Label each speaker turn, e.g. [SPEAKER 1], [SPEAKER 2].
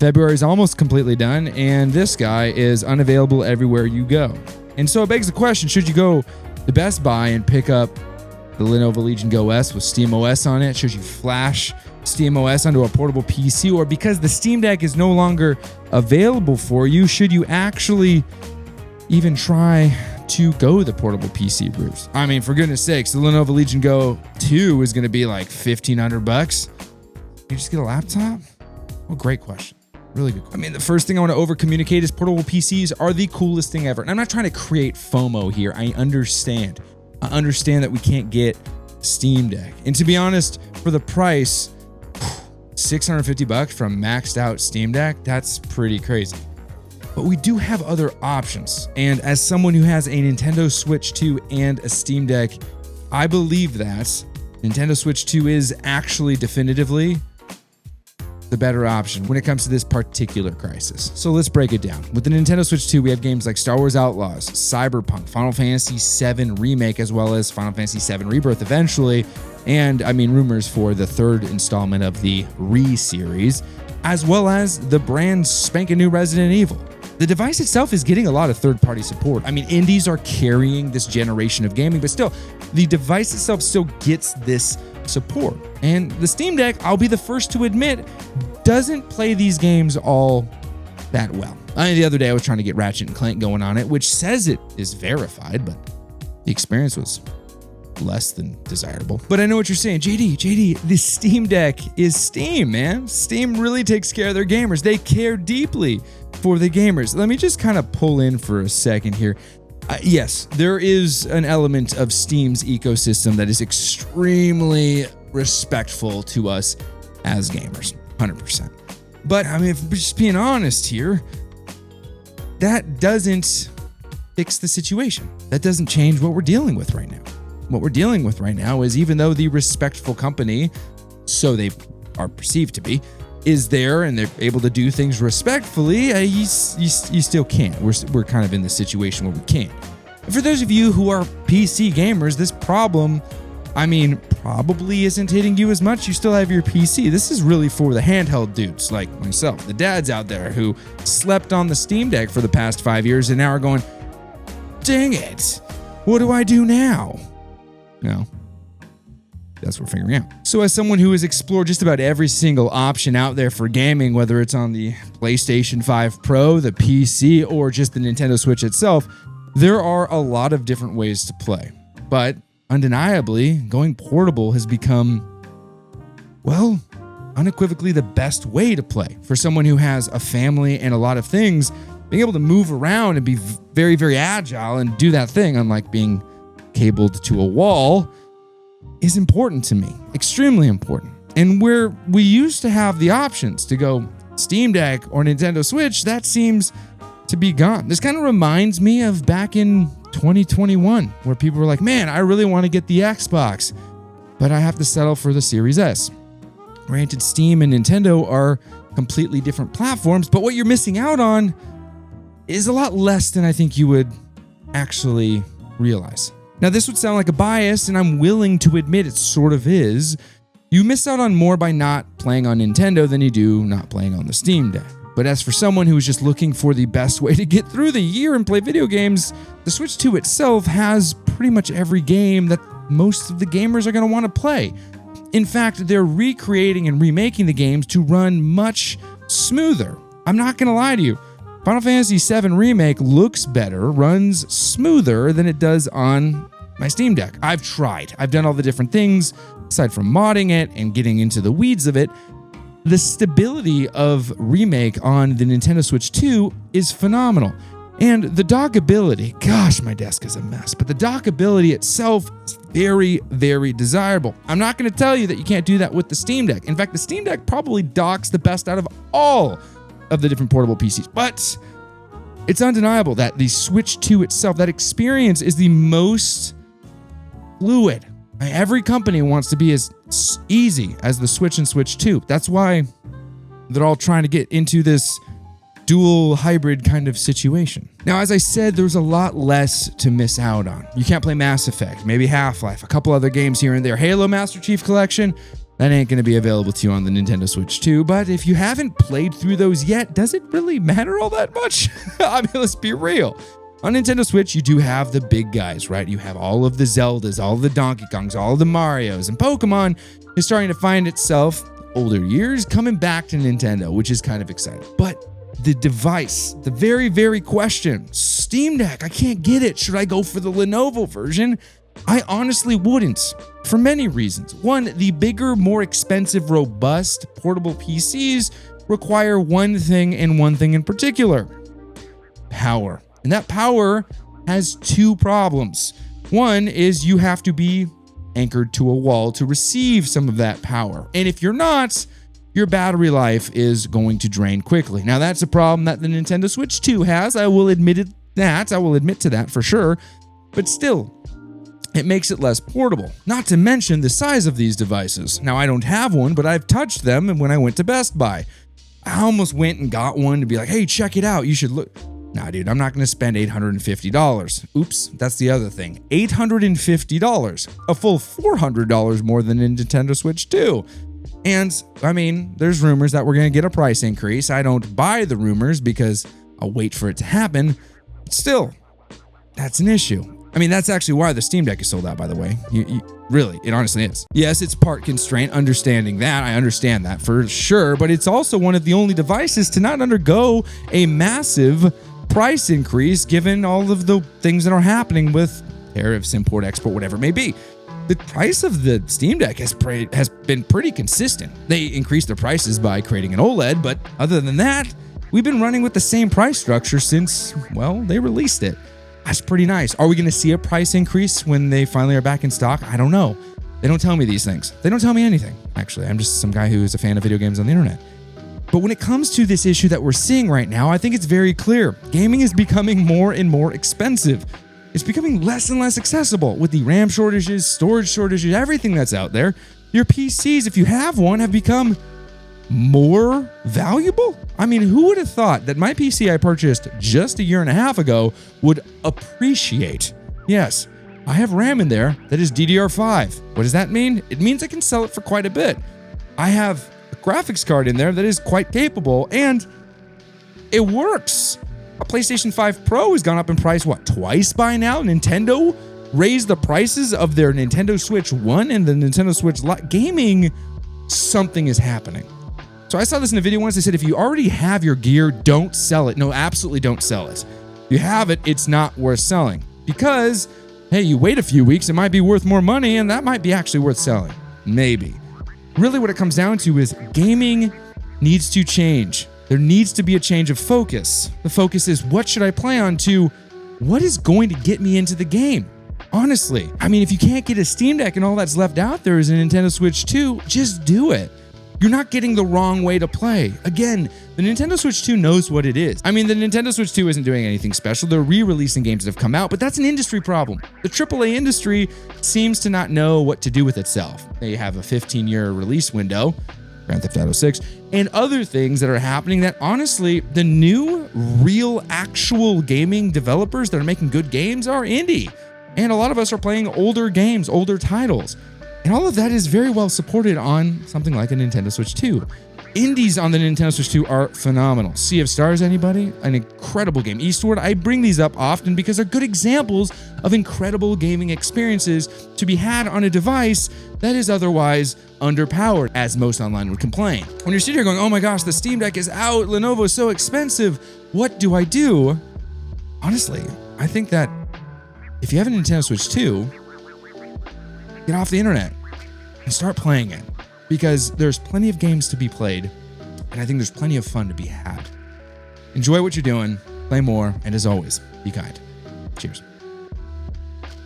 [SPEAKER 1] February is almost completely done, and this guy is unavailable everywhere you go. And so it begs the question, should you go to Best Buy and pick up the Lenovo Legion Go S with SteamOS on it? Should you flash SteamOS onto a portable PC? Or because the Steam Deck is no longer available for you, should you actually even try to go the portable PC route? I mean, for goodness sakes, the Lenovo Legion Go 2 is going to be like $1,500. You just get a laptop? Well, great question. Really good question. I mean, the first thing I want to over-communicate is portable PCs are the coolest thing ever. And I'm not trying to create FOMO here. I understand. I understand that we can't get Steam Deck. And to be honest, for the price, $650 from maxed out Steam Deck, that's pretty crazy. But we do have other options. And as someone who has a Nintendo Switch 2 and a Steam Deck, I believe that Nintendo Switch 2 is actually definitively the better option when it comes to this particular crisis. So let's break it down. With the Nintendo Switch 2, we have games like Star Wars Outlaws, Cyberpunk, Final Fantasy VII Remake, as well as Final Fantasy VII Rebirth eventually, and I mean rumors for the third installment of the Re-series, as well as the brand spanking new Resident Evil. The device itself is getting a lot of third-party support. I mean, indies are carrying this generation of gaming, but still, the device itself still gets this support. And the Steam Deck, I'll be the first to admit, doesn't play these games all that well. The other day I was trying to get Ratchet and Clank going on it, which says it is verified, but the experience was less than desirable. But I know what you're saying. JD, the Steam Deck is Steam, man. Steam really takes care of their gamers. They care deeply for the gamers. Let me just kind of pull in for a second here. Yes, there is an element of Steam's ecosystem that is extremely respectful to us as gamers, 100%. But I mean, if we're just being honest here, that doesn't fix the situation. That doesn't change what we're dealing with right now. What we're dealing with right now is, even though the respectful company, so they are perceived to be, is there and they're able to do things respectfully, you still can't. We're kind of in this situation where we can't. And for those of you who are PC gamers, this problem, I mean, probably isn't hitting you as much. You still have your PC. This is really for the handheld dudes like myself, the dads out there who slept on the Steam Deck for the past 5 years and now are going, dang it, what do I do now? No. That's what we're figuring out. So as someone who has explored just about every single option out there for gaming, whether it's on the PlayStation 5 Pro, the PC, or just the Nintendo Switch itself, there are a lot of different ways to play. But undeniably, going portable has become, well, unequivocally the best way to play. For someone who has a family and a lot of things, being able to move around and be very, very agile and do that thing, unlike being cabled to a wall, is important to me, extremely important. And where we used to have the options to go Steam Deck or Nintendo Switch, that seems to be gone. This kind of reminds me of back in 2021, where people were like, man, I really want to get the Xbox, but I have to settle for the Series S. Granted, Steam and Nintendo are completely different platforms, but what you're missing out on is a lot less than I think you would actually realize. Now, this would sound like a bias, and I'm willing to admit it sort of is. You miss out on more by not playing on Nintendo than you do not playing on the Steam Deck. But as for someone who is just looking for the best way to get through the year and play video games, the Switch 2 itself has pretty much every game that most of the gamers are going to want to play. In fact, they're recreating and remaking the games to run much smoother. I'm not going to lie to you. Final Fantasy VII Remake looks better, runs smoother than it does on my Steam Deck. I've tried. I've done all the different things, aside from modding it and getting into the weeds of it. The stability of Remake on the Nintendo Switch 2 is phenomenal. And the dockability, gosh, my desk is a mess, but the dockability itself is very, very desirable. I'm not going to tell you that you can't do that with the Steam Deck. In fact, the Steam Deck probably docks the best out of all of the different portable PCs. But it's undeniable that the Switch 2 itself, that experience is the most fluid. Every company wants to be as easy as the Switch and Switch 2. That's why they're all trying to get into this dual hybrid kind of situation. Now, as I said, there's a lot less to miss out on. You can't play Mass Effect, maybe Half-Life, a couple other games here and there. Halo Master Chief Collection, That ain't going to be available to you on the Nintendo Switch 2, but if you haven't played through those yet, does it really matter all that much? I mean, let's be real. On Nintendo Switch, you do have the big guys, right? You have all of the Zeldas, all of the Donkey Kongs, all of the Marios, and Pokemon is starting to find itself, older years, coming back to Nintendo, which is kind of exciting. But the device, the very, very question, Steam Deck, I can't get it. Should I go for the Lenovo version? I honestly wouldn't, for many reasons. One, the bigger, more expensive, robust, portable PCs require one thing and one thing in particular: power. And that power has two problems. One is you have to be anchored to a wall to receive some of that power. And if you're not, your battery life is going to drain quickly. Now, that's a problem that the Nintendo Switch 2 has. I will admit to that for sure. But still, it makes it less portable. Not to mention the size of these devices. Now, I don't have one, but I've touched them when I went to Best Buy. I almost went and got one to be like, hey, check it out. You should look. Nah, dude, I'm not going to spend $850. Oops, that's the other thing. $850. A full $400 more than a Nintendo Switch 2. And, I mean, there's rumors that we're going to get a price increase. I don't buy the rumors because I'll wait for it to happen. But still, that's an issue. I mean, that's actually why the Steam Deck is sold out, by the way. Really, it honestly is. Yes, it's part constraint, understanding that. I understand that for sure. But it's also one of the only devices to not undergo a massive price increase given all of the things that are happening with tariffs, import, export, whatever it may be. The price of the Steam Deck has been pretty consistent. They increased their prices by creating an OLED, but other than that, we've been running with the same price structure since, well, they released it. That's pretty nice. Are we going to see a price increase when they finally are back in stock? I don't know. They don't tell me these things. They don't tell me anything, actually. I'm just some guy who is a fan of video games on the internet. But when it comes to this issue that we're seeing right now, I think it's very clear. Gaming is becoming more and more expensive. It's becoming less and less accessible with the RAM shortages, storage shortages, everything that's out there. Your PCs, if you have one, have become more valuable? I mean, who would have thought that my PC I purchased just a year and a half ago would appreciate? Yes, I have RAM in there that is DDR5. What does that mean? It means I can sell it for quite a bit. I have a graphics card in there that is quite capable, and it works. A PlayStation 5 Pro has gone up in price, twice by now? Nintendo raised the prices of their Nintendo Switch 1 and the Nintendo Switch Lite. Gaming, something is happening. So I saw this in a video once. They said, if you already have your gear, don't sell it. No, absolutely don't sell it. If you have it, it's not worth selling. Because, hey, you wait a few weeks, it might be worth more money, and that might be actually worth selling. Maybe. Really what it comes down to is gaming needs to change. There needs to be a change of focus. The focus is, what should I play on, to what is going to get me into the game? Honestly, I mean, if you can't get a Steam Deck and all that's left out there is a Nintendo Switch 2, just do it. You're not getting the wrong way to play. Again, the Nintendo Switch 2 knows what it is. I mean, the Nintendo Switch 2 isn't doing anything special. They're re-releasing games that have come out, but that's an industry problem. The AAA industry seems to not know what to do with itself. They have a 15-year release window, Grand Theft Auto 6, and other things that are happening that, honestly, the new, real, actual gaming developers that are making good games are indie. And a lot of us are playing older games, older titles. And all of that is very well supported on something like a Nintendo Switch 2. Indies on the Nintendo Switch 2 are phenomenal. Sea of Stars, anybody? An incredible game. Eastward, I bring these up often because they're good examples of incredible gaming experiences to be had on a device that is otherwise underpowered, as most online would complain. When you're sitting here going, oh my gosh, the Steam Deck is out, Lenovo is so expensive, what do I do? Honestly, I think that if you have a Nintendo Switch 2, get off the internet and start playing it, because there's plenty of games to be played, and I think there's plenty of fun to be had. Enjoy what you're doing, play more, and as always, be kind. Cheers.